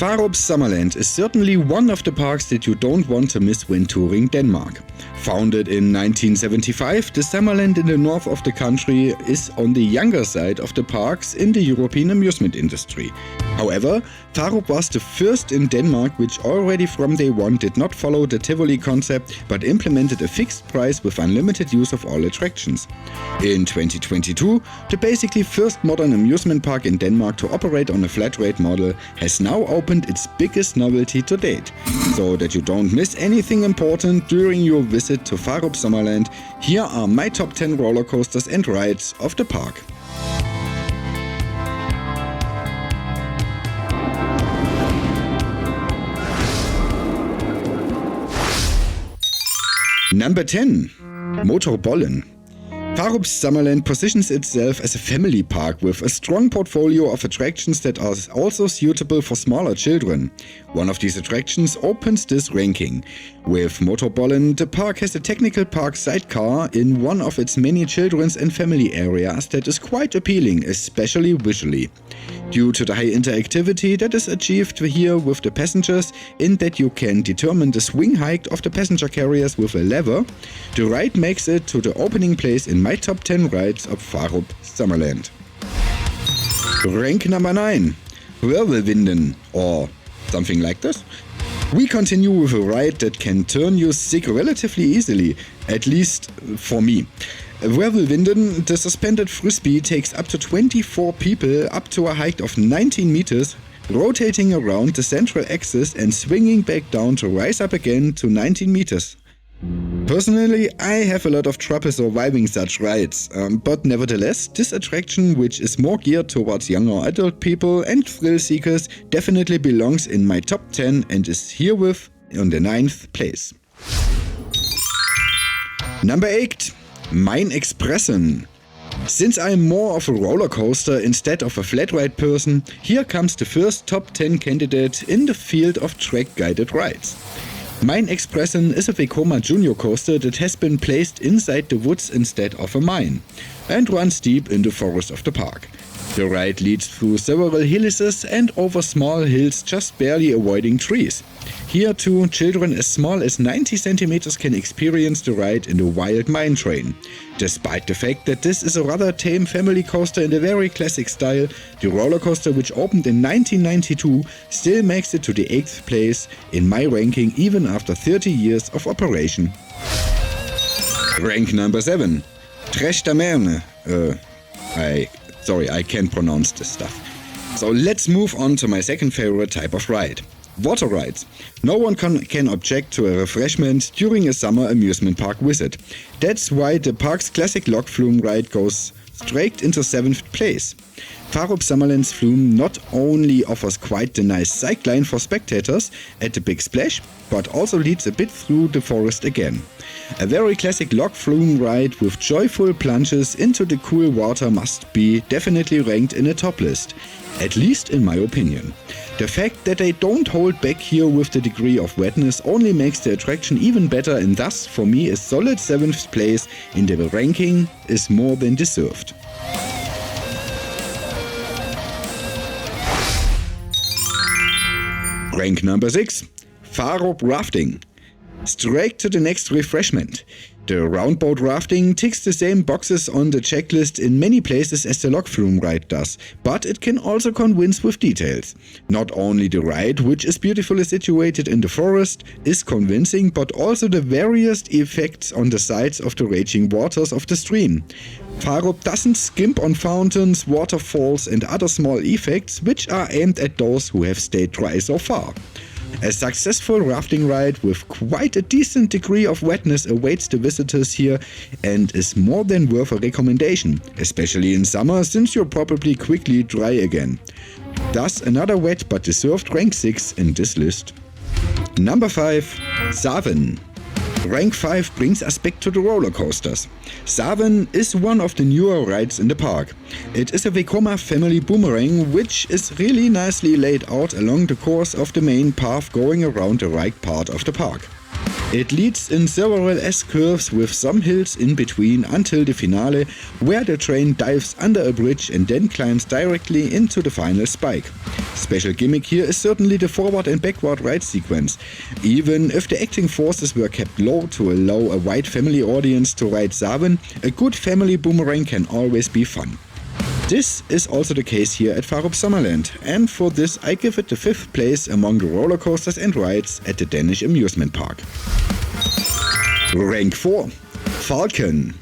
Fårup Sommerland is certainly one of the parks that you don't want to miss when touring Denmark. Founded in 1975, the Summerland in the north of the country is on the younger side of the parks in the European amusement industry. However, Fårup was the first in Denmark which already from day one did not follow the Tivoli concept but implemented a fixed price with unlimited use of all attractions. In 2022, the basically first modern amusement park in Denmark to operate on a flat rate model has now opened its biggest novelty to date. So that you don't miss anything important during your visit to Fårup Sommerland, here are my top 10 roller coasters and rides of the park. Number 10. Motorbollen. Fårup Sommerland positions itself as a family park with a strong portfolio of attractions that are also suitable for smaller children. One of these attractions opens this ranking. With Motorbollen, the park has a technical park sidecar in one of its many children's and family areas that is quite appealing, especially visually. Due to the high interactivity that is achieved here with the passengers, in that you can determine the swing height of the passenger carriers with a lever, the ride makes it to the opening place in my top 10 rides of Fårup Sommerland. Rank number 9. Whirlwinden, or something like this. We continue with a ride that can turn you sick relatively easily, at least for me. Whirlwinden, the suspended frisbee, takes up to 24 people up to a height of 19 meters, rotating around the central axis and swinging back down to rise up again to 19 meters. Personally, I have a lot of trouble surviving such rides, but nevertheless, this attraction, which is more geared towards younger adult people and thrill seekers, definitely belongs in my top 10 and is herewith on the 9th place. Number 8. Mein Expressen. Since I'm more of a roller coaster instead of a flat ride person, here comes the first top 10 candidate in the field of track guided rides. Mein Expressen is a Vekoma junior coaster that has been placed inside the woods instead of a mine and runs deep in the forest of the park. The ride leads through several hillsides and over small hills, just barely avoiding trees. Here too, children as small as 90 centimeters can experience the ride in the wild mine train. Despite the fact that this is a rather tame family coaster in a very classic style, the roller coaster, which opened in 1992, still makes it to the 8th place in my ranking even after 30 years of operation. Rank number 7. Trèche d'Amerne. I can't pronounce this stuff. So let's move on to my second favorite type of ride. Water rides. No one can object to a refreshment during a summer amusement park visit. That's why the park's classic log flume ride goes straight into 7th place. Fårup Sommerland's flume not only offers quite the nice sideline for spectators at the Big Splash, but also leads a bit through the forest again. A very classic log flume ride with joyful plunges into the cool water must be definitely ranked in a top list, at least in my opinion. The fact that they don't hold back here with the degree of wetness only makes the attraction even better, and thus for me a solid 7th place in the ranking is more than deserved. Rank number 6. Fårup Rafting. Straight to the next refreshment. The roundboat rafting ticks the same boxes on the checklist in many places as the log flume ride does, but it can also convince with details. Not only the ride, which is beautifully situated in the forest, is convincing, but also the various effects on the sides of the raging waters of the stream. Fårup doesn't skimp on fountains, waterfalls and other small effects which are aimed at those who have stayed dry so far. A successful rafting ride with quite a decent degree of wetness awaits the visitors here and is more than worth a recommendation, especially in summer since you're probably quickly dry again. Thus another wet but deserved rank 6 in this list. Number 5. Saven. Rank 5 brings us back to the roller coasters. Saven is one of the newer rides in the park. It is a Vekoma family boomerang which is really nicely laid out along the course of the main path going around the right part of the park. It leads in several S-curves with some hills in between until the finale, where the train dives under a bridge and then climbs directly into the final spike. Special gimmick here is certainly the forward and backward ride sequence. Even if the acting forces were kept low to allow a wide family audience to ride Savin, a good family boomerang can always be fun. This is also the case here at Fårup Sommerland, and for this I give it the 5th place among the roller coasters and rides at the Danish amusement park. Rank 4. Falcon.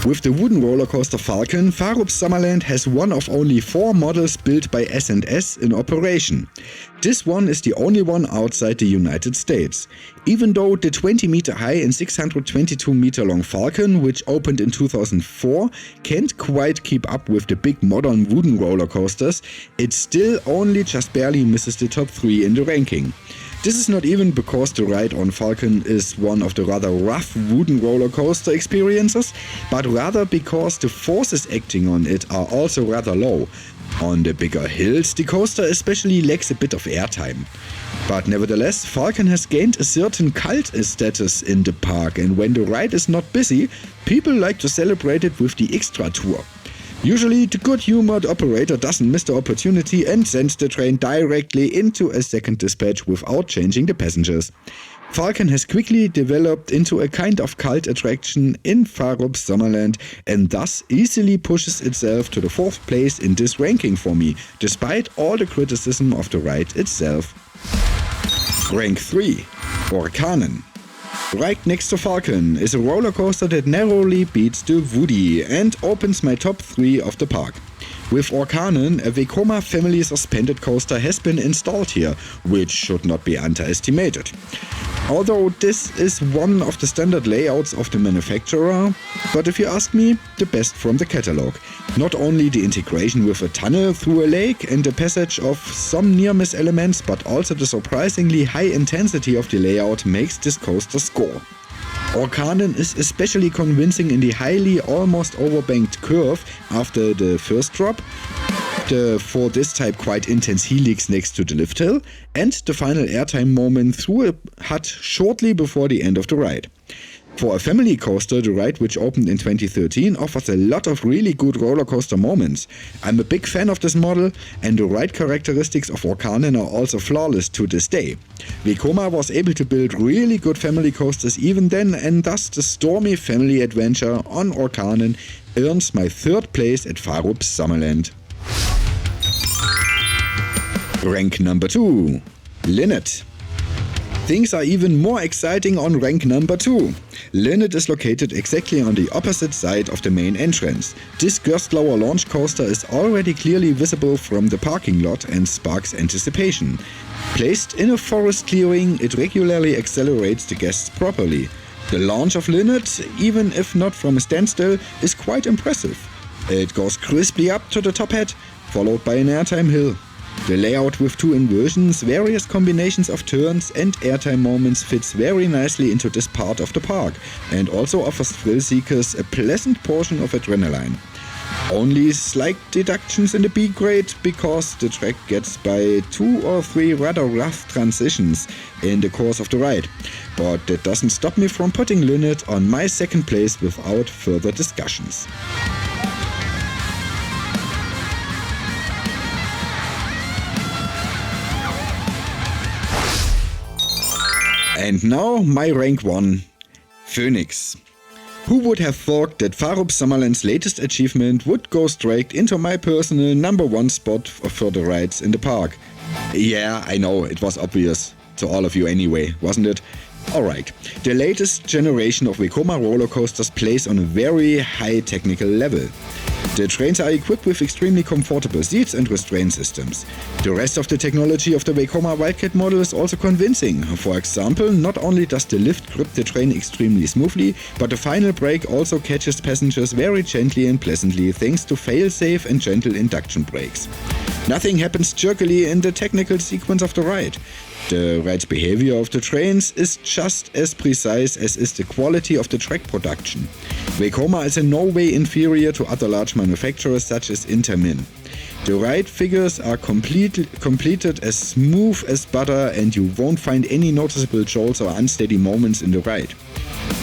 With the wooden roller coaster Falcon, Fårup Sommerland has one of only 4 models built by S&S in operation. This one is the only one outside the United States. Even though the 20-meter high and 622-meter long Falcon, which opened in 2004, can't quite keep up with the big modern wooden roller coasters, it still only just barely misses the top 3 in the ranking. This is not even because the ride on Falcon is one of the rather rough wooden roller coaster experiences, but rather because the forces acting on it are also rather low. On the bigger hills, the coaster especially lacks a bit of airtime. But nevertheless, Falcon has gained a certain cult status in the park, and when the ride is not busy, people like to celebrate it with the extra tour. Usually, the good-humored operator doesn't miss the opportunity and sends the train directly into a second dispatch without changing the passengers. Falcon has quickly developed into a kind of cult attraction in Fårup Sommerland and thus easily pushes itself to the 4th place in this ranking for me, despite all the criticism of the ride itself. Rank 3. Orkanen. Right next to Falcon is a roller coaster that narrowly beats the Woody and opens my top 3 of the park. With Orkanen, a Vekoma family suspended coaster has been installed here, which should not be underestimated. Although this is one of the standard layouts of the manufacturer, but if you ask me, the best from the catalog. Not only the integration with a tunnel through a lake and the passage of some near-miss elements, but also the surprisingly high intensity of the layout makes this coaster score. Orkanen is especially convincing in the highly almost overbanked curve after the first drop, the for this type quite intense helix next to the lift hill, and the final airtime moment through a hut shortly before the end of the ride. For a family coaster, the ride, which opened in 2013, offers a lot of really good roller coaster moments. I'm a big fan of this model, and the ride characteristics of Orkanen are also flawless to this day. Vekoma was able to build really good family coasters even then, and thus the stormy family adventure on Orkanen earns my 3rd place at Fårup Sommerland. Rank number 2. Linnet. Things are even more exciting on rank number 2. Linnet is located exactly on the opposite side of the main entrance. This Gerstlauer launch coaster is already clearly visible from the parking lot and sparks anticipation. Placed in a forest clearing, it regularly accelerates the guests properly. The launch of Linnet, even if not from a standstill, is quite impressive. It goes crisply up to the top hat, followed by an airtime hill. The layout with 2 inversions, various combinations of turns and airtime moments fits very nicely into this part of the park and also offers thrill seekers a pleasant portion of adrenaline. Only slight deductions in the B grade because the track gets by 2 or 3 rather rough transitions in the course of the ride. But that doesn't stop me from putting Linnet on my 2nd place without further discussions. And now my rank 1, Fønix. Who would have thought that Fårup Sommerland's latest achievement would go straight into my personal number 1 spot for the rides in the park? Yeah, I know, it was obvious to all of you anyway, wasn't it? Alright, the latest generation of Vekoma roller coasters plays on a very high technical level. The trains are equipped with extremely comfortable seats and restraint systems. The rest of the technology of the Vekoma Wildcat model is also convincing. For example, not only does the lift grip the train extremely smoothly, but the final brake also catches passengers very gently and pleasantly thanks to fail-safe and gentle induction brakes. Nothing happens jerkily in the technical sequence of the ride. The ride's behavior of the trains is just as precise as is the quality of the track production. Vekoma is in no way inferior to other large manufacturers such as Intermin. The ride figures are completed as smooth as butter, and you won't find any noticeable jolts or unsteady moments in the ride.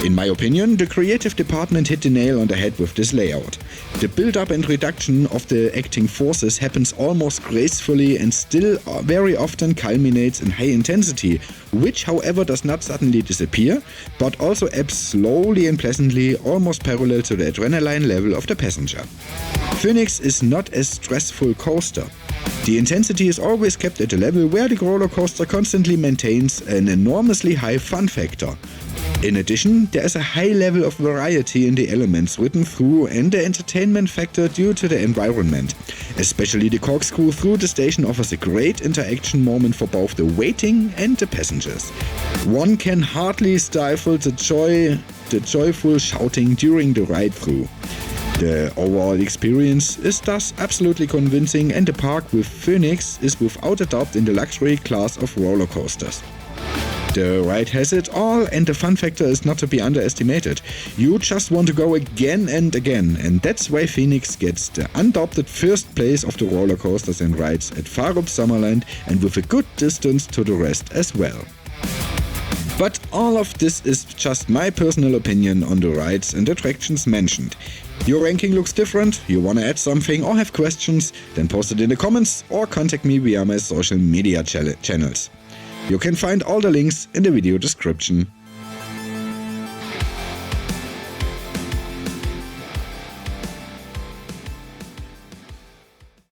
In my opinion, the creative department hit the nail on the head with this layout. The build-up and reduction of the acting forces happens almost gracefully and still very often culminates in high intensity, which however does not suddenly disappear, but also ebbs slowly and pleasantly, almost parallel to the adrenaline level of the passenger. Fønix is not a stressful coaster. The intensity is always kept at a level where the roller coaster constantly maintains an enormously high fun factor. In addition, there is a high level of variety in the elements written through and the entertainment factor due to the environment. Especially the corkscrew through the station offers a great interaction moment for both the waiting and the passengers. One can hardly stifle the joyful shouting during the ride through. The overall experience is thus absolutely convincing, and the park with Fønix is without a doubt in the luxury class of roller coasters. The ride has it all, and the fun factor is not to be underestimated. You just want to go again and again, and that's why Fønix gets the undoubted first place of the roller coasters and rides at Fårup Sommerland, and with a good distance to the rest as well. But all of this is just my personal opinion on the rides and attractions mentioned. Your ranking looks different, you wanna add something or have questions, then post it in the comments or contact me via my social media channels. You can find all the links in the video description.